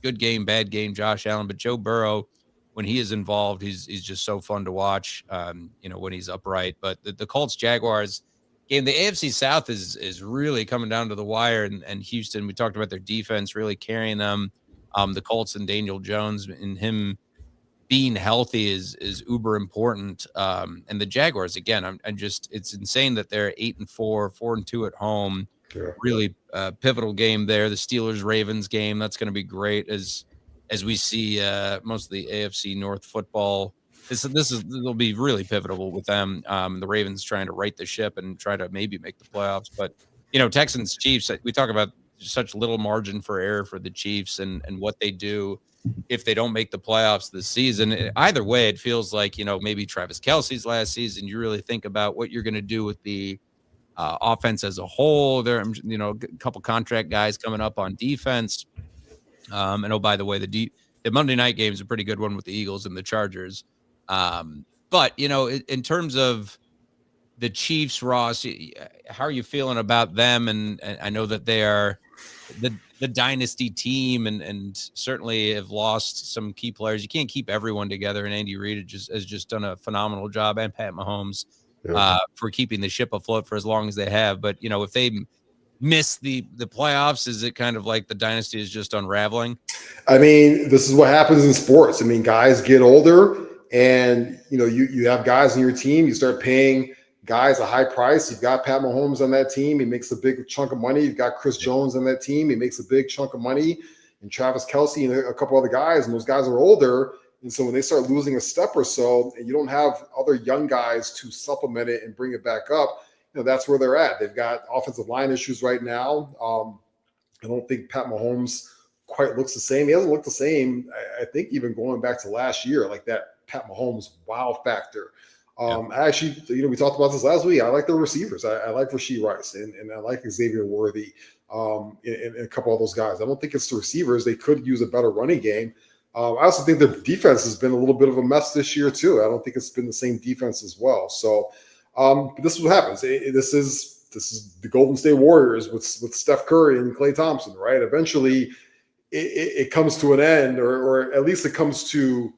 Good game, bad game, Josh Allen, but Joe Burrow, when he is involved, he's just so fun to watch. When he's upright. But the Colts Jaguars game, the AFC South is really coming down to the wire, and Houston. We talked about their defense really carrying them. The Colts and Daniel Jones and him being healthy is uber important. And the Jaguars again, it's insane that they're 8-4, 4-2 at home. Yeah. Really pivotal game there. The Steelers Ravens game, that's going to be great as we see most of the AFC North football. It'll be really pivotal with them. The Ravens trying to right the ship and try to maybe make the playoffs. But Texans Chiefs, we talk about such little margin for error for the Chiefs and what they do if they don't make the playoffs this season. Either way, it feels like maybe Travis Kelce's last season. You really think about what you're going to do with the offense as a whole. There, a couple contract guys coming up on defense. And by the way, the Monday night game is a pretty good one with the Eagles and the Chargers. But in terms of the Chiefs, Ross, how are you feeling about them? And I know that they are the dynasty team, and certainly have lost some key players. You can't keep everyone together, and Andy Reid has just done a phenomenal job, and Pat Mahomes for keeping the ship afloat for as long as they have. But if they miss the playoffs, is it kind of like the dynasty is just unraveling? I mean, this is what happens in sports. I mean, guys get older, and you have guys in your team. You start paying guys a high price. You've got Pat Mahomes on that team. He makes a big chunk of money. You've got Chris Jones on that team. He makes a big chunk of money. And Travis Kelce and a couple other guys, and those guys are older. And so when they start losing a step or so, and you don't have other young guys to supplement it and bring it back up, that's where they're at. They've got offensive line issues right now. I don't think Pat Mahomes quite looks the same. He hasn't looked the same, I think, even going back to last year, like that Pat Mahomes wow factor. Actually, we talked about this last week. I like the receivers. I like Rashee Rice and I like Xavier Worthy and a couple of those guys. I don't think it's the receivers. They could use a better running game. I also think the defense has been a little bit of a mess this year too. I don't think it's been the same defense as well. So this is what happens. This is the Golden State Warriors with Steph Curry and Klay Thompson, right? Eventually, it comes to an end, or at least it comes to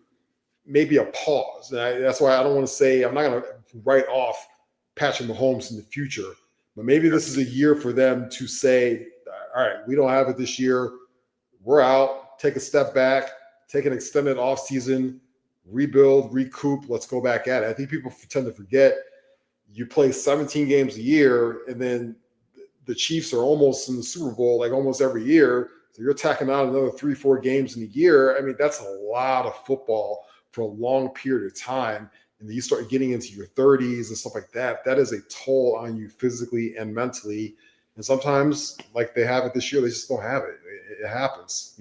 maybe a pause. That's why I don't want to say, I'm not going to write off Patrick Mahomes in the future, but maybe this is a year for them to say, all right, we don't have it this year. We're out. Take a step back. Take an extended offseason. Rebuild, recoup. Let's go back at it. I think people tend to forget you play 17 games a year, and then the Chiefs are almost in the Super Bowl like almost every year. So you're tacking on another 3-4 games in a year. I mean, that's a lot of football for a long period of time. And then you start getting into your 30s and stuff like that. That is a toll on you physically and mentally. And sometimes, like they have it this year, they just don't have it. It happens,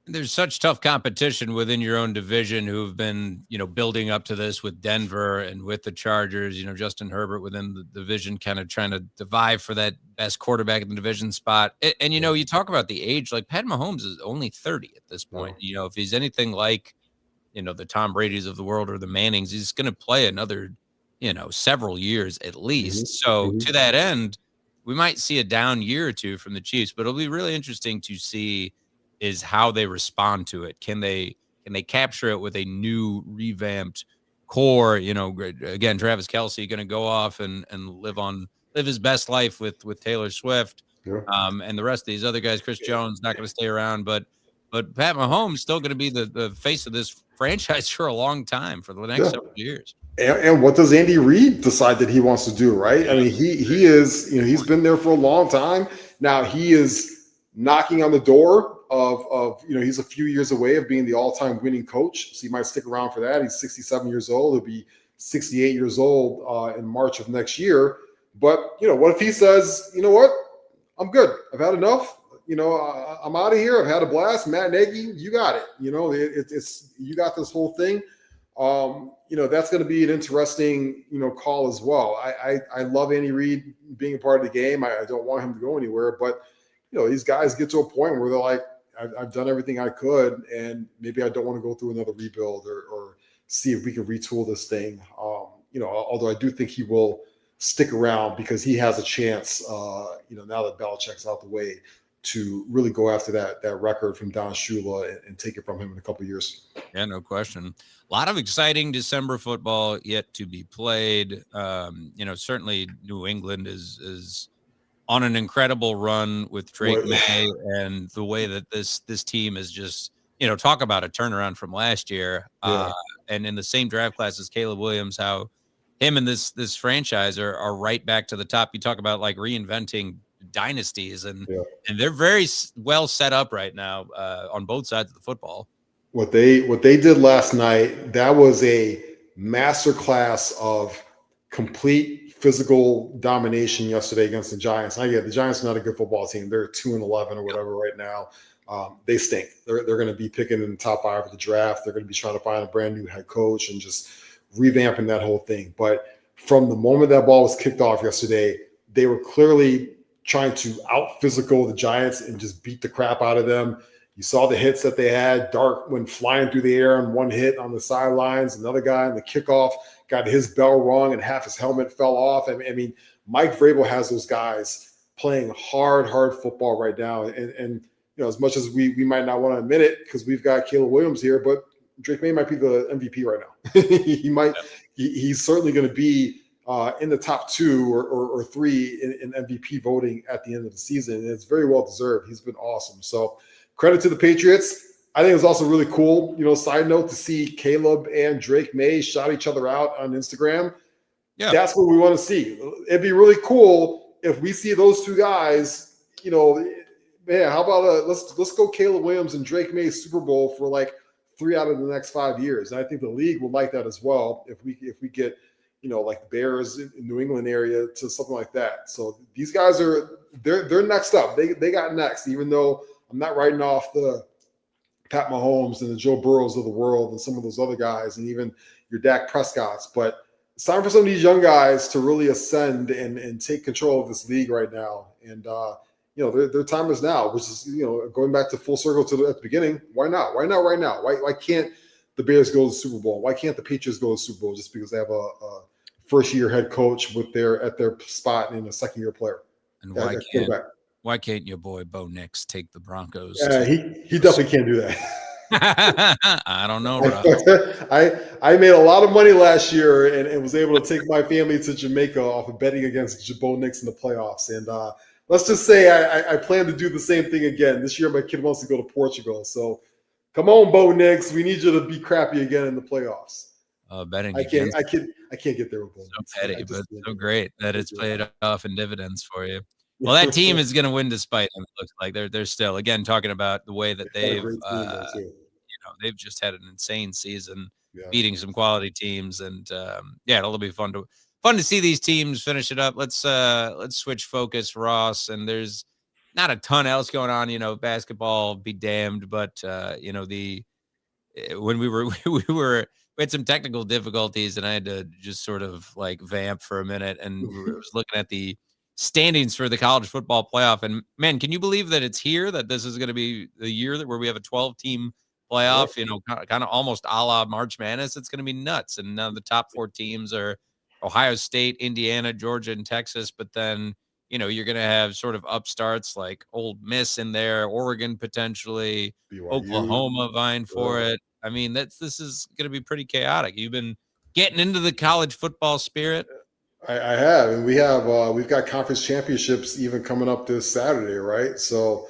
There's such tough competition within your own division who've been, building up to this with Denver and with the Chargers, Justin Herbert within the division kind of trying to vie for that best quarterback in the division spot. And you talk about the age, like Pat Mahomes is only 30 at this point. If he's anything like, the Tom Brady's of the world or the Mannings, he's going to play another, several years at least. So to that end, we might see a down year or two from the Chiefs, but it'll be really interesting to see is how they respond to it. Can they capture it with a new revamped core? Again, Travis Kelce going to go off and live his best life with Taylor Swift. And the rest of these other guys, Chris Jones not going to stay around, but Pat Mahomes still going to be the face of this franchise for a long time, for the next several years. And what does Andy Reid decide that he wants to do, right? I mean, he is, he's been there for a long time. Now he is knocking on the door of he's a few years away of being the all-time winning coach. So he might stick around for that. He's 67 years old. He'll be 68 years old in March of next year. But, what if he says, you know what? I'm good. I've had enough. I'm out of here. I've had a blast. Matt Nagy, you got it. It's you got this whole thing. That's going to be an interesting, call as well. I love Andy Reid being a part of the game. I don't want him to go anywhere, but these guys get to a point where they're like, I've done everything I could, and maybe I don't want to go through another rebuild or see if we can retool this thing. Although I do think he will stick around because he has a chance, now that Belichick's out the way, to really go after that record from Don Shula and take it from him in a couple of years. Yeah, no question. A lot of exciting December football yet to be played. Certainly New England is on an incredible run with Drake May, and the way that this team is just, talk about a turnaround from last year. Yeah. And in the same draft class as Caleb Williams, how him and this franchise are right back to the top. You talk about like reinventing dynasties, and they're very well set up right now on both sides of the football. What they did last night, that was a masterclass of complete physical domination yesterday against the Giants. I get the Giants are not a good football team. They're 2-11 or whatever right now. They stink. They're going to be picking in the top 5 of the draft. They're going to be trying to find a brand new head coach and just revamping that whole thing. But from the moment that ball was kicked off yesterday, they were clearly trying to out physical the Giants and just beat the crap out of them. You saw the hits that they had. Dart went flying through the air on one hit on the sidelines. Another guy on the kickoff got his bell wrong and half his helmet fell off. I mean, Mike Vrabel has those guys playing hard football right now. And as much as we might not want to admit it because we've got Caleb Williams here, but Drake May might be the MVP right now. He's certainly going to be in the top 2 or 3 in MVP voting at the end of the season. And it's very well deserved. He's been awesome. So credit to the Patriots. I think it was also really cool, side note, to see Caleb and Drake May shout each other out on Instagram. Yeah. That's what we want to see. It'd be really cool if we see those two guys, man, how about let's go Caleb Williams and Drake May Super Bowl for like 3 out of the next 5 years. And I think the league would like that as well if we get, like the Bears in New England area to something like that. So these guys they're next up. They got next, even though I'm not writing off the Pat Mahomes and the Joe Burrows of the world and some of those other guys and even your Dak Prescotts. But it's time for some of these young guys to really ascend and take control of this league right now. And, their time is now, which is, going back to full circle at the beginning. Why not? Why not right now? Why can't the Bears go to the Super Bowl? Why can't the Patriots go to the Super Bowl just because they have a first-year head coach at their spot and a second-year player? And why can't your boy Bo Nix take the Broncos? Yeah, he definitely can't do that. I don't know, bro. I made a lot of money last year and was able to take my family to Jamaica off of betting against Bo Nix in the playoffs. And let's just say I plan to do the same thing again. This year my kid wants to go to Portugal. So come on, Bo Nix. We need you to be crappy again in the playoffs. Betting I can't get there with Bo Nix. So petty, but so great that it's paid off in dividends for you. Well, that team is going to win despite them. It looks like they're still, again, talking about the way that they've just had an insane season, beating some quality teams, and it'll be fun to see these teams finish it up. Let's switch focus, Ross. And there's not a ton else going on. Basketball be damned, but when we had some technical difficulties, and I had to just sort of like vamp for a minute, and I was looking at the standings for the college football playoff. And man, can you believe that it's here, that this is going to be the year where we have a 12-team playoff, kind of almost a la March Madness? It's going to be nuts. And now the top 4 teams are Ohio State, Indiana, Georgia, and Texas. But then, you're going to have sort of upstarts like Ole Miss in there, Oregon, potentially, BYU, Oklahoma vying for it. I mean, this is going to be pretty chaotic. You've been getting into the college football spirit. I have, and we've got conference championships even coming up this Saturday, right? So,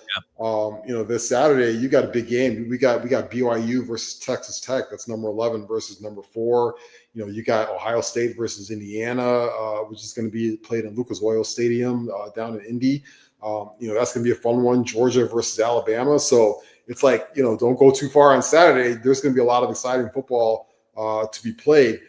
this Saturday you got a big game. We got BYU versus Texas Tech. That's number 11 versus number 4. You got Ohio State versus Indiana, which is going to be played in Lucas Oil Stadium down in Indy. That's going to be a fun one. Georgia versus Alabama. So it's like, don't go too far on Saturday. There's going to be a lot of exciting football to be played.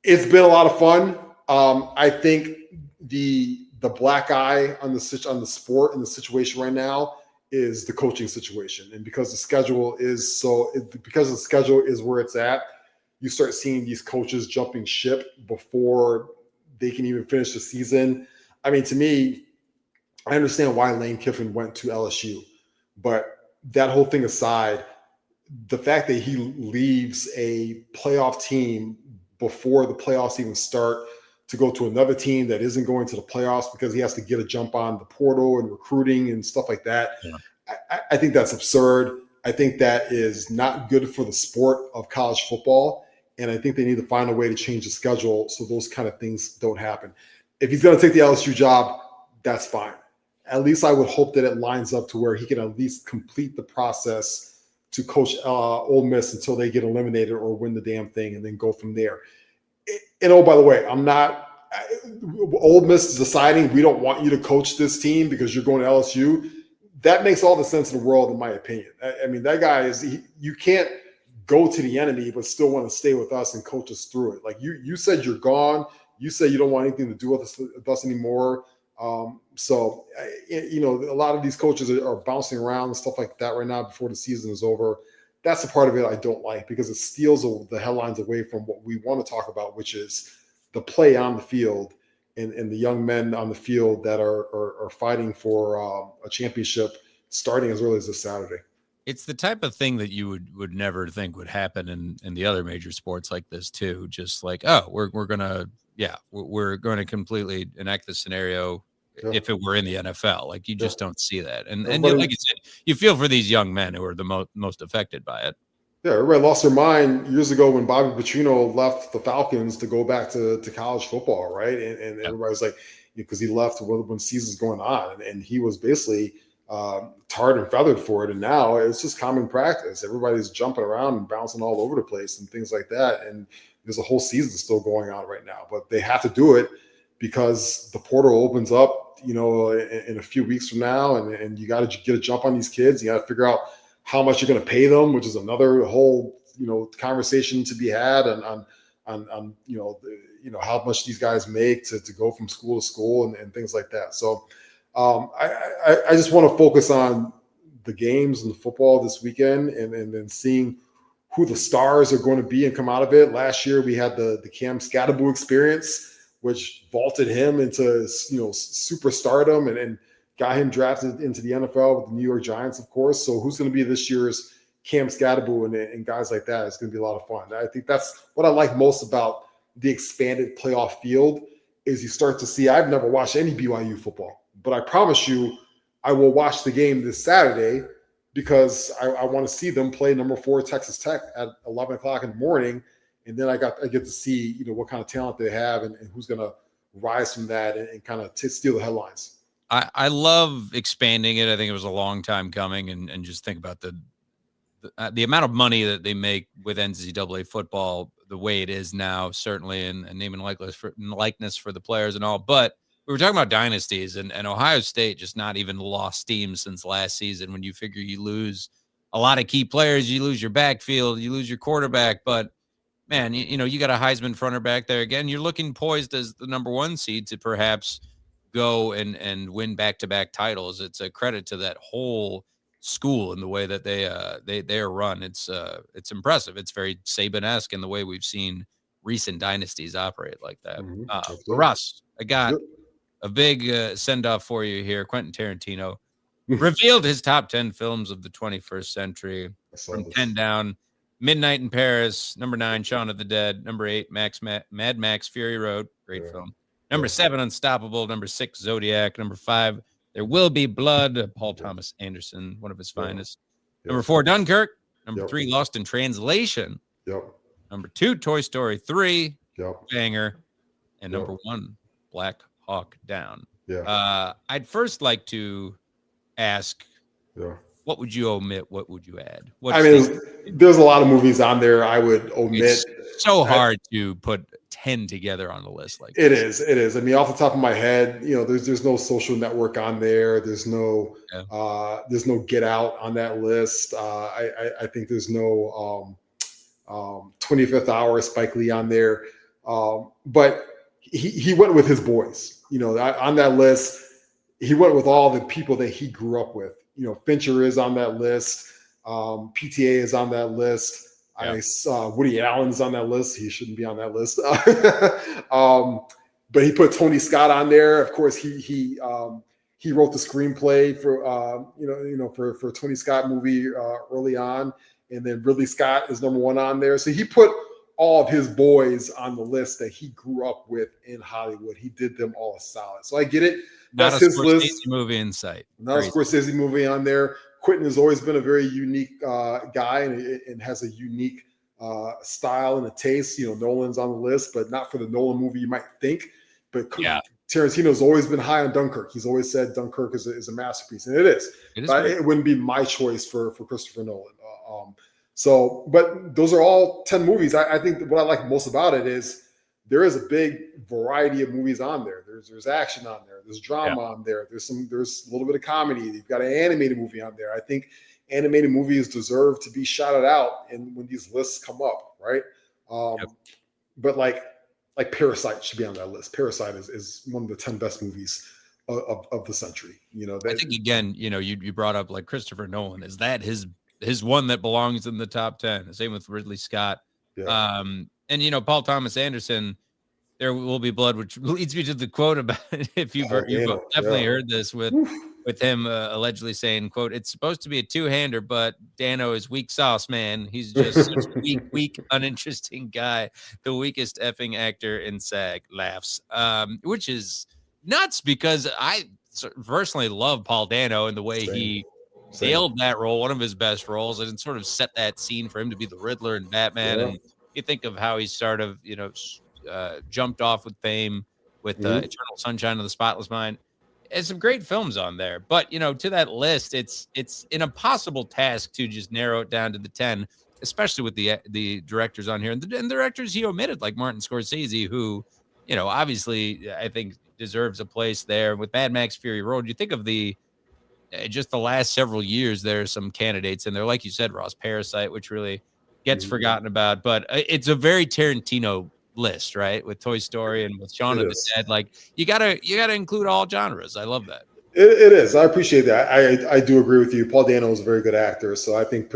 It's been a lot of fun. I think the black eye on the sport and the situation right now is the coaching situation, and because the schedule is where it's at, you start seeing these coaches jumping ship before they can even finish the season. I mean, to me, I understand why Lane Kiffin went to LSU, but that whole thing aside, the fact that he leaves a playoff team before the playoffs even start to go to another team that isn't going to the playoffs because he has to get a jump on the portal and recruiting and stuff like that. Yeah. I think that's absurd. I think that is not good for the sport of college football. And I think they need to find a way to change the schedule so those kind of things don't happen. If he's going to take the LSU job, that's fine. At least I would hope that it lines up to where he can at least complete the process to coach Ole Miss until they get eliminated or win the damn thing and then go from there. And oh, by the way, Ole Miss is deciding we don't want you to coach this team because you're going to LSU. That makes all the sense in the world, in my opinion. I mean, that guy you can't go to the enemy but still want to stay with us and coach us through it. Like you said you're gone. You said you don't want anything to do with us anymore. So, a lot of these coaches are bouncing around and stuff like that right now before the season is over. That's the part of it I don't like because it steals the headlines away from what we want to talk about, which is the play on the field and the young men on the field that are fighting for a championship starting as early as this Saturday. It's the type of thing that you would never think would happen in the other major sports like this too. Just like, oh, we're going to completely enact the scenario if it were in the NFL. Like you just don't see that. And like you said, you feel for these young men who are the most affected by it. Yeah, everybody lost their mind years ago when Bobby Petrino left the Falcons to go back to college football, right? And everybody was like, because he left when season's going on, and he was basically tarred and feathered for it. And now it's just common practice. Everybody's jumping around and bouncing all over the place and things like that. And there's a whole season still going on right now, but they have to do it because the portal opens up, in a few weeks from now, and you got to get a jump on these kids. You got to figure out how much you're going to pay them, which is another whole, conversation to be had on how much these guys make to go from school to school and things like that. So I just want to focus on the games and the football this weekend and then seeing who the stars are going to be and come out of it. Last year we had the Cam Scatterbo experience, which vaulted him into superstardom and got him drafted into the NFL with the New York Giants, of course. So who's going to be this year's Cam Scatterbo and guys like that? It's going to be a lot of fun. I think that's what I like most about the expanded playoff field is you start to see. I've never watched any BYU football, but I promise you I will watch the game this Saturday because I want to see them play number 4 Texas Tech at 11 o'clock in the morning. And then I get to see, what kind of talent they have and who's going to rise from that and kind of steal the headlines. I love expanding it. I think it was a long time coming, and just think about the amount of money that they make with NCAA football the way it is now, certainly, and name and likeness for the players and all. But we were talking about dynasties, and Ohio State just not even lost steam since last season. When you figure you lose a lot of key players, you lose your backfield, you lose your quarterback, but man, you got a Heisman fronter back there again. You're looking poised as the number 1 seed to perhaps go and win back-to-back titles. It's a credit to that whole school in the way that they are run. It's impressive. It's very Saban-esque in the way we've seen recent dynasties operate like that. Russ, I got a big send-off for you here. Quentin Tarantino revealed his top 10 films of the 21st century from 10 down. Midnight in Paris, number 9, Shaun of the Dead, number 8, Mad Max Fury Road, great film. Number 7, Unstoppable. Number 6, Zodiac. Number 5, There Will Be Blood, Paul Thomas Anderson, one of his finest. Number 4, Dunkirk. Number 3, Lost in Translation. Number 2, Toy Story 3, banger. And number 1, Black Hawk Down. I'd first like to ask, what would you omit? What would you add? There's a lot of movies on there I would omit. It's so hard to put 10 together on the list like it is. It is. I mean, off the top of my head, there's no Social Network on there. There's no Get Out on that list. I think there's no 25th Hour Spike Lee on there. But he went with his boys. On that list, he went with all the people that he grew up with. Fincher is on that list. PTA is on that list. I saw Woody Allen's on that list. He shouldn't be on that list. But he put Tony Scott on there. Of course, he wrote the screenplay for Tony Scott movie early on, and then Ridley Scott is number 1 on there. So he put all of his boys on the list that he grew up with in Hollywood. He did them all a solid. So I get it. Not That's a his Scorsese list. movie in sight. Not a Scorsese movie on there. Quentin has always been a very unique guy and has a unique style and a taste. Nolan's on the list, but not for the Nolan movie you might think. But Tarantino's always been high on Dunkirk. He's always said Dunkirk is a masterpiece, and it is. But it wouldn't be my choice for Christopher Nolan. But those are all 10 movies. I think what I like most about it is there is a big variety of movies on there. There's action on there. There's drama on there. There's a little bit of comedy. You've got an animated movie on there. I think animated movies deserve to be shouted out when these lists come up, right? But like Parasite should be on that list. Parasite is one of the 10 best movies of the century. I think again, you brought up like Christopher Nolan. Is that his one that belongs in the top 10? Same with Ridley Scott. Yeah. And Paul Thomas Anderson, There Will Be Blood, which leads me to the quote about if you've definitely heard this with him allegedly saying, quote, "It's supposed to be a two-hander, but Dano is weak sauce, man. He's just such a weak, uninteresting guy. The weakest effing actor in SAG," laughs, which is nuts because I personally love Paul Dano and the way he nailed that role, one of his best roles, and sort of set that scene for him to be the Riddler in Batman. And you think of how he sort of, jumped off with fame with Eternal Sunshine of the Spotless Mind. And some great films on there. But, to that list, it's an impossible task to just narrow it down to the 10, especially with the directors on here. And the directors he omitted, like Martin Scorsese, who, obviously I think deserves a place there. With Mad Max Fury Road, you think of just the last several years, there are some candidates in there. Like you said, Ross, Parasite, which really gets forgotten about. But it's a very Tarantino list, right? With Toy Story and with Shaun of the Dead. Like you gotta include all genres. I love that. It is. I appreciate that. I do agree with you. Paul Dano is a very good actor. So I think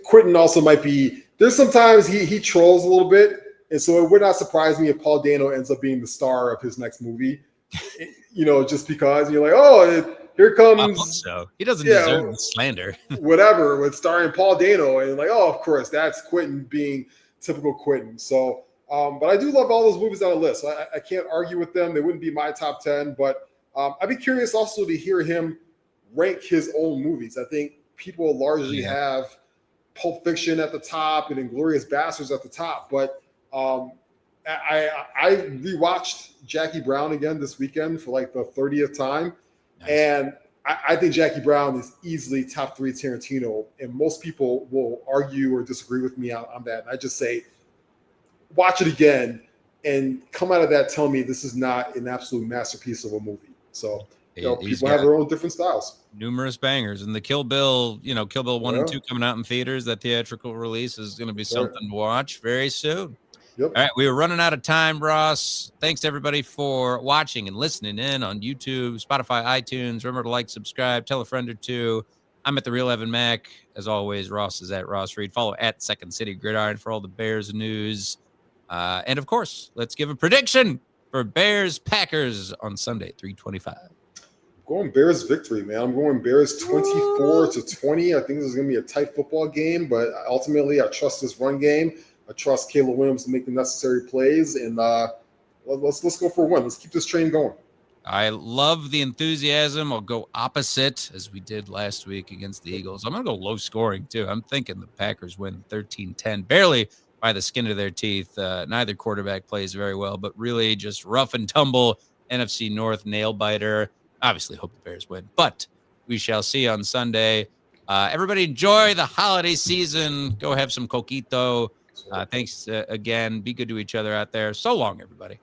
Quentin also might be. There's sometimes he trolls a little bit. And so it would not surprise me if Paul Dano ends up being the star of his next movie, just because you're like, oh, here comes. So he doesn't deserve the slander. Whatever, with starring Paul Dano, and like, oh, of course, that's Quentin being typical Quentin. So, but I do love all those movies on the list. So I can't argue with them. They wouldn't be my top 10, but I'd be curious also to hear him rank his own movies. I think people largely have Pulp Fiction at the top and Inglourious Basterds at the top, but I rewatched Jackie Brown again this weekend for like the 30th time. Nice. And I think Jackie Brown is easily top 3 Tarantino, and most people will argue or disagree with me on that. And I just say, watch it again and come out of that telling me this is not an absolute masterpiece of a movie. So people have their own different styles. Numerous bangers, and the Kill Bill, Kill Bill 1 and 2 coming out in theaters. That theatrical release is going to be something to watch very soon. Yep. All right, we were running out of time, Ross. Thanks to everybody for watching and listening in on YouTube, Spotify, iTunes. Remember to like, subscribe, tell a friend or two. I'm at The Real Evan Mack. As always, Ross is at Ross Reed. Follow at Second City Gridiron for all the Bears news. And, of course, let's give a prediction for Bears-Packers on Sunday, 3:25. Going Bears victory, man. I'm going Bears 24-20. I think this is going to be a tight football game, but ultimately I trust this run game. I trust Caleb Williams to make the necessary plays, and let's go for a win. Let's keep this train going. I love the enthusiasm. I'll go opposite as we did last week against the Eagles. I'm going to go low scoring, too. I'm thinking the Packers win 13-10, barely by the skin of their teeth. Neither quarterback plays very well, but really just rough and tumble NFC North nail biter. Obviously hope the Bears win, but we shall see on Sunday. Everybody enjoy the holiday season. Go have some coquito. Thanks again. Be good to each other out there. So long, everybody.